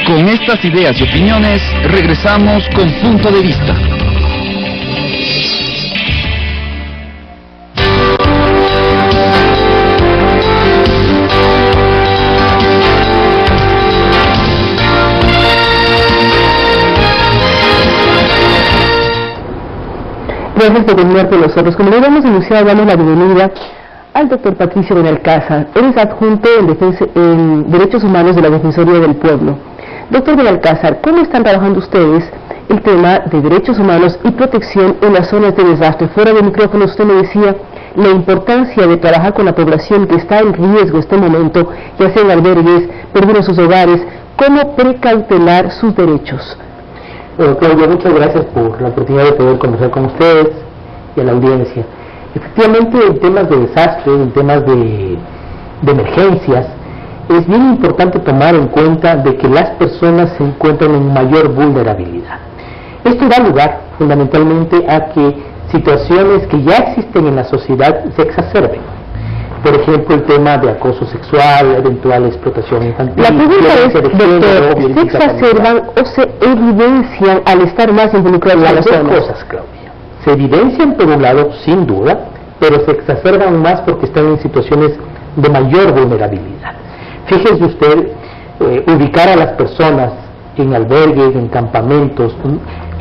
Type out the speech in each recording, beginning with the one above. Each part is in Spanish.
Con estas ideas y opiniones, regresamos con Punto de Vista. Gracias por venir con nosotros. Como le habíamos anunciado, damos la bienvenida al doctor Patricio Benalcázar. Él es adjunto en Derechos Humanos de la Defensoría del Pueblo. Doctor Benalcázar, ¿cómo están trabajando ustedes el tema de derechos humanos y protección en las zonas de desastre? Fuera del micrófono usted me decía la importancia de trabajar con la población que está en riesgo en este momento, ya sea en albergues, perdieron sus hogares. ¿Cómo precautelar sus derechos? Bueno, Claudia, muchas gracias por la oportunidad de poder conversar con ustedes y a la audiencia. Efectivamente, en temas de desastre, en temas de emergencias, es bien importante tomar en cuenta de que las personas se encuentran en mayor vulnerabilidad. Esto da lugar fundamentalmente a que situaciones que ya existen en la sociedad se exacerben. Por ejemplo, el tema de acoso sexual, eventual explotación infantil. La pregunta es, doctor, ¿se exacerban o se evidencian al estar más involucradas las dos personas? Cosas, Claudia. Se evidencian por un lado, sin duda, pero se exacerban más porque están en situaciones de mayor vulnerabilidad. Fíjese usted, ubicar a las personas en albergues, en campamentos,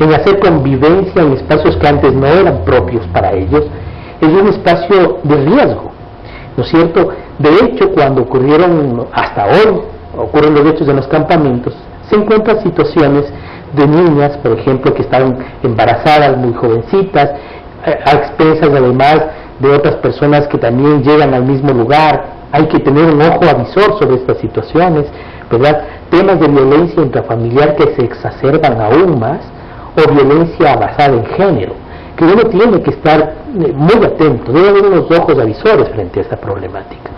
en hacer convivencia en espacios que antes no eran propios para ellos, es un espacio de riesgo, ¿no es cierto? De hecho, cuando ocurrieron, hasta hoy, ocurren los hechos en los campamentos, se encuentran situaciones de niñas, por ejemplo, que están embarazadas, muy jovencitas, a expensas además de otras personas que también llegan al mismo lugar. Hay que tener un ojo avisor sobre estas situaciones, ¿verdad? Temas de violencia intrafamiliar que se exacerban aún más, o violencia basada en género, que uno tiene que estar muy atento, debe haber unos ojos avisores frente a esta problemática.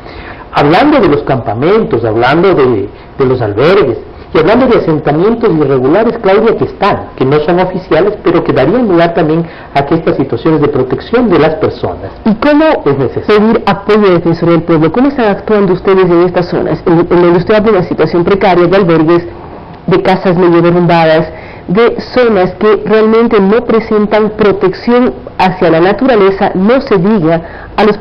Hablando de los campamentos, hablando de los albergues, y hablando de asentamientos irregulares, Claudia, que no son oficiales, pero que darían lugar también a que estas situaciones de protección de las personas. ¿Y cómo es necesario pedir apoyo de Defensoría del Pueblo? ¿Cómo están actuando ustedes en estas zonas? En donde usted habla de una situación precaria, de albergues, de casas medio derrumbadas, de zonas que realmente no presentan protección hacia la naturaleza, no se diga a los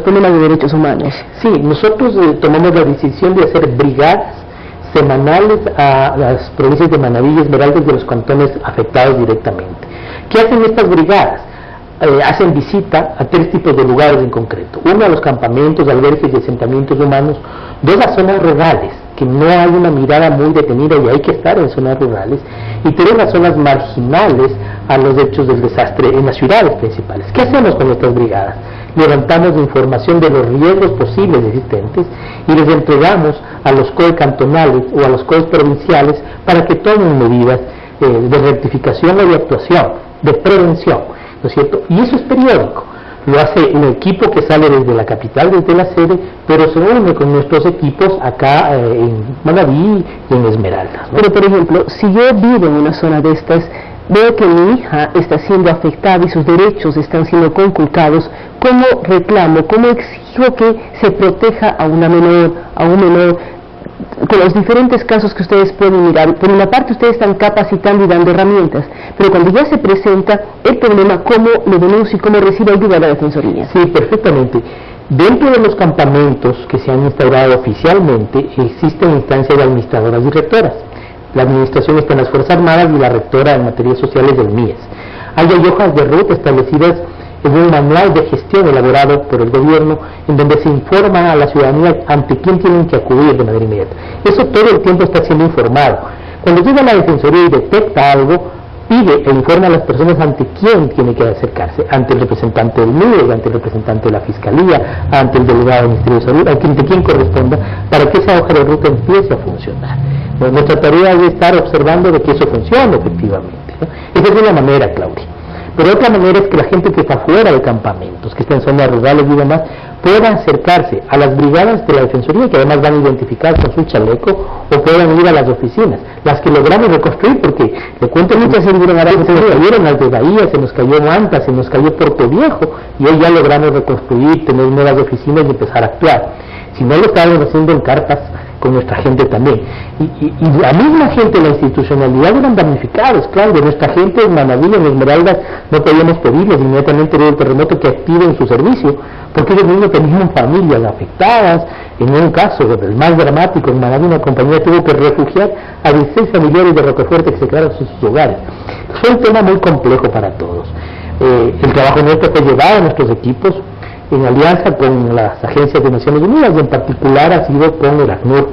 problemas de derechos humanos. Sí, nosotros tomamos la decisión de hacer brigadas semanales a las provincias de Manabí y Esmeraldas de los cantones afectados directamente. ¿Qué hacen estas brigadas? Hacen visita a 3 tipos de lugares en concreto. Uno, a los campamentos, albergues y asentamientos humanos. 2, a zonas rurales, que no hay una mirada muy detenida y hay que estar en zonas rurales. Y 3, a zonas marginales a los hechos del desastre en las ciudades principales. ¿Qué hacemos con estas brigadas? Levantamos información de los riesgos posibles existentes y les entregamos a los COE cantonales o a los COE provinciales para que tomen medidas de rectificación o de actuación, de prevención, ¿no es cierto? Y eso es periódico. Lo hace un equipo que sale desde la capital, desde la sede, pero se une con nuestros equipos acá en Manabí y en Esmeraldas, ¿no? Pero, por ejemplo, si yo vivo en una zona de estas, veo que mi hija está siendo afectada y sus derechos están siendo conculcados, ¿cómo reclamo, cómo exijo que se proteja a una menor, a un menor, con los diferentes casos que ustedes pueden mirar? Por una parte ustedes están capacitando y dando herramientas, pero cuando ya se presenta el problema, ¿cómo lo denuncio y cómo recibo ayuda de la Defensoría? Sí, perfectamente. Dentro de los campamentos que se han instaurado oficialmente, existen instancias de administradoras y rectoras. La administración está en las Fuerzas Armadas y la rectora en materias sociales del MIES. Hay hojas de ruta establecidas en un manual de gestión elaborado por el gobierno, en donde se informa a la ciudadanía ante quién tienen que acudir de manera inmediata. Eso todo el tiempo está siendo informado. Cuando llega la Defensoría y detecta algo, pide e informa a las personas ante quién tiene que acercarse, ante el representante del MIES, ante el representante de la Fiscalía, ante el delegado del Ministerio de Salud, ante quien corresponda, para que esa hoja de ruta empiece a funcionar. Bueno, nuestra tarea es estar observando de que eso funcione efectivamente, ¿no? Esa es una manera, Claudia. Pero otra manera es que la gente que está fuera de campamentos, que está en zonas rurales y demás, puedan acercarse a las brigadas de la Defensoría, que además van a identificar con su chaleco, o puedan ir a las oficinas, las que logramos reconstruir, porque le cuento muchas se nos cayeron las de Bahía, se nos cayó Manta, se nos cayó Puerto Viejo, y hoy ya logramos reconstruir, tener nuevas oficinas y empezar a actuar. Si no lo estábamos haciendo en carpas, con nuestra gente también. Y la misma gente, la institucionalidad eran damnificados, claro, de nuestra gente en Manaví, en Esmeraldas, no podíamos pedirles inmediatamente luego del terremoto que activen su servicio, porque ellos mismos tenían familias afectadas. En un caso, el más dramático, en Manaví una compañía tuvo que refugiar a 16 familiares de Rocafuerte que se quedaron sin sus hogares. Fue un tema muy complejo para todos. El trabajo nuestro fue llevado a nuestros equipos en alianza con las agencias de Naciones Unidas, y en particular ha sido con el ACNUR,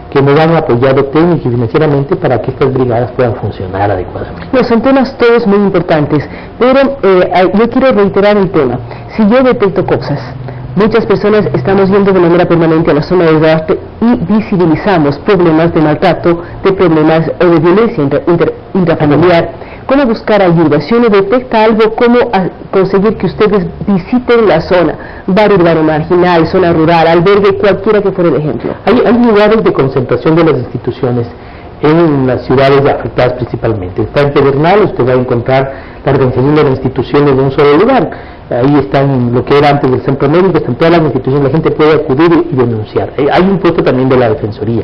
que nos han apoyado técnica y financieramente para que estas brigadas puedan funcionar adecuadamente. No, son temas todos muy importantes, pero yo quiero reiterar el tema. Si yo detecto cosas, muchas personas estamos yendo de manera permanente a la zona de desastre y visibilizamos problemas de maltrato, de problemas o de violencia intrafamiliar. ¿Cómo buscar ayuda? Si uno detecta algo, ¿cómo conseguir que ustedes visiten la zona? Barrio urbano marginal, zona rural, albergue, cualquiera que fuera el ejemplo. Hay lugares de concentración de las instituciones en las ciudades afectadas principalmente. Está en Pedernal, usted va a encontrar la organización de las instituciones de un solo lugar. Ahí están lo que era antes del centro médico, están todas las instituciones, la gente puede acudir y denunciar. Hay un puesto también de la Defensoría.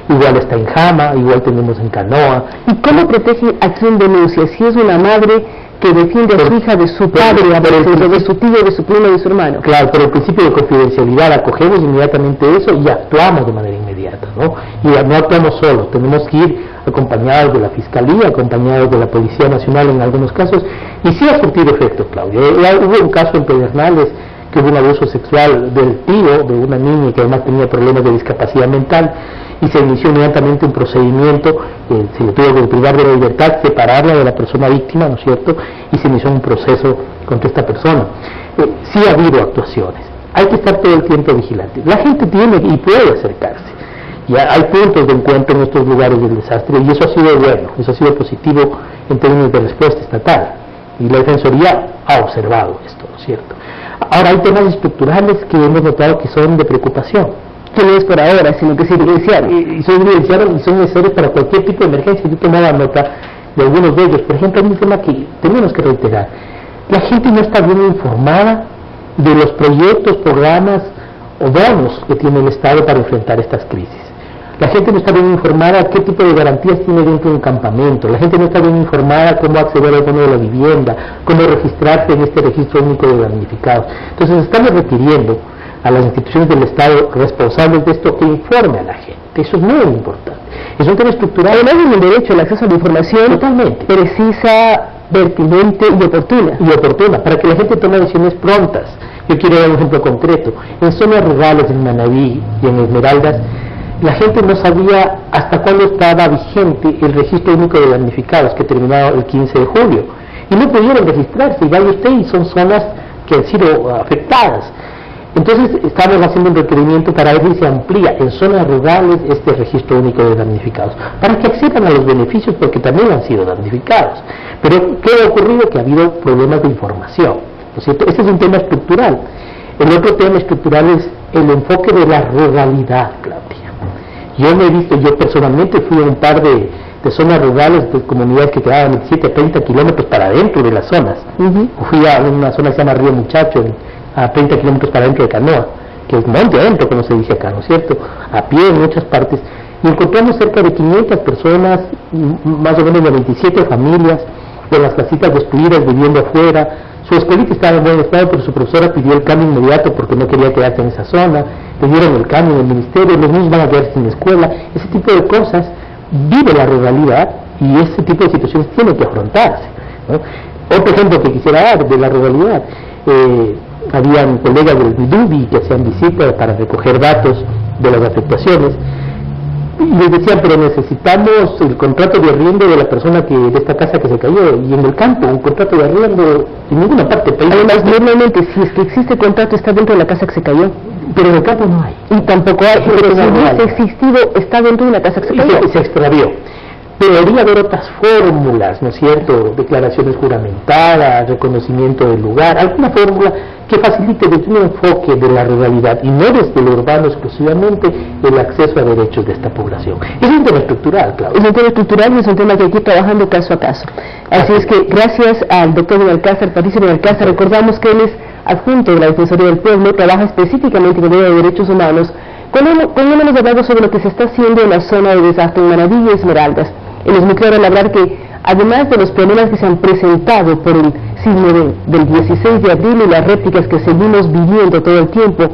Igual está en Jama, igual tenemos en Canoa. ¿Y cómo protegen a quien denuncia? Si es una madre que defiende a su hija de su padre, a veces, de su tío, de su primo, de su hermano. Claro, por el principio de confidencialidad acogemos inmediatamente eso y actuamos de manera inmediata, ¿no? Y no actuamos solos, tenemos que ir acompañados de la Fiscalía, acompañados de la Policía Nacional en algunos casos, y sí ha surtido efecto, Claudia. Hubo un caso en Pedernales que hubo un abuso sexual del tío de una niña que además tenía problemas de discapacidad mental, y se inició inmediatamente un procedimiento, se le tuvo que privar de la libertad, separarla de la persona víctima, ¿no es cierto?, y se inició un proceso contra esta persona. Sí ha habido actuaciones, hay que estar todo el tiempo vigilante. La gente tiene y puede acercarse, y hay puntos de encuentro en estos lugares del desastre, y eso ha sido bueno, eso ha sido positivo en términos de respuesta estatal, y la Defensoría ha observado esto, ¿no es cierto? Ahora hay temas estructurales que hemos notado que son de preocupación, que no es por ahora, sino que se evidenciaron. Y son evidenciados y son necesarios para cualquier tipo de emergencia. Yo tomaba nota de algunos de ellos. Por ejemplo, hay un tema que tenemos que reiterar. La gente no está bien informada de los proyectos, programas o bonos que tiene el Estado para enfrentar estas crisis. La gente no está bien informada qué tipo de garantías tiene dentro de un campamento. La gente no está bien informada cómo acceder al bono de la vivienda, cómo registrarse en este registro único de damnificados. Entonces estamos requiriendo a las instituciones del Estado responsables de esto que informe a la gente. Eso es muy importante. Es un tema estructural. Además en el derecho al acceso a la información totalmente precisa, pertinente y oportuna. Para que la gente tome decisiones prontas. Yo quiero dar un ejemplo concreto. En zonas rurales, en Manaví y en Esmeraldas, la gente no sabía hasta cuándo estaba vigente el registro único de damnificados que terminaba el 15 de julio. Y no pudieron registrarse. Y vaya usted, y son zonas que han sido afectadas. Entonces estamos haciendo un requerimiento para ver si se amplía en zonas rurales este registro único de damnificados, para que accedan a los beneficios porque también han sido damnificados. Pero ¿qué ha ocurrido? Que ha habido problemas de información, ¿no es cierto? Este es un tema estructural. El otro tema estructural es el enfoque de la ruralidad, Claudia. Yo personalmente fui a un par de zonas rurales, de comunidades que quedaban 27 a 30 kilómetros para adentro de las zonas. Fui a una zona que se llama Río Muchacho, a 30 kilómetros para adentro de Canoa, que es monte adentro, como se dice acá, ¿no es cierto?, a pie en muchas partes, y encontramos cerca de 500 personas, más o menos de 27 familias, con las casitas destruidas, viviendo afuera. Su escuelita estaba en buen estado, pero su profesora pidió el cambio inmediato porque no quería quedarse en esa zona, le dieron el cambio en el ministerio, los niños van a quedarse sin escuela. Ese tipo de cosas vive la ruralidad y ese tipo de situaciones tiene que afrontarse, ¿no? Otro ejemplo que quisiera dar de la ruralidad, habían colegas del Midubi que hacían visitas para recoger datos de las afectaciones y les decían, pero necesitamos el contrato de arriendo de la persona de esta casa que se cayó, y en el campo un contrato de arriendo en ninguna parte del país. Además, normalmente si es que existe contrato está dentro de la casa que se cayó, pero en el campo no hay. Y tampoco hay, pero si hubiese existido está dentro de una casa que se cayó. Se extravió. Debería haber otras fórmulas, ¿no es cierto?, declaraciones juramentadas, reconocimiento del lugar, alguna fórmula que facilite desde un enfoque de la ruralidad y no desde lo urbano exclusivamente el acceso a derechos de esta población. Es un tema estructural, claro. Es un tema estructural y es un tema que hay que ir trabajando caso a caso. Así es que gracias al doctor Benalcázar, Patricio Benalcázar, recordamos que él es adjunto de la Defensoría del Pueblo, trabaja específicamente con el área de derechos humanos, Hemos hablado sobre lo que se está haciendo en la zona de desastre en Manabí y Esmeraldas. Es muy claro al hablar que, además de los problemas que se han presentado por el sismo del 16 de abril y las réplicas que seguimos viviendo todo el tiempo,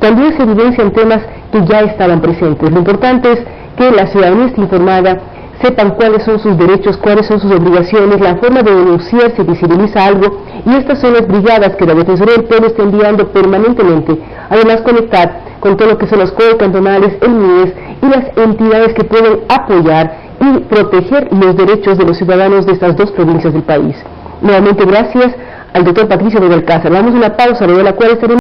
también se evidencian temas que ya estaban presentes. Lo importante es que la ciudadanía esté informada, sepan cuáles son sus derechos, cuáles son sus obligaciones, la forma de denunciar si visibiliza algo, y estas son las brigadas que la Defensoría del Pueblo está enviando permanentemente. Además, conectar con todo lo que son los COE cantonales, el MIES y las entidades que pueden apoyar y proteger los derechos de los ciudadanos de estas dos provincias del país. Nuevamente, gracias al doctor Patricio de Alcázar. Damos una pausa, luego de la cual estaremos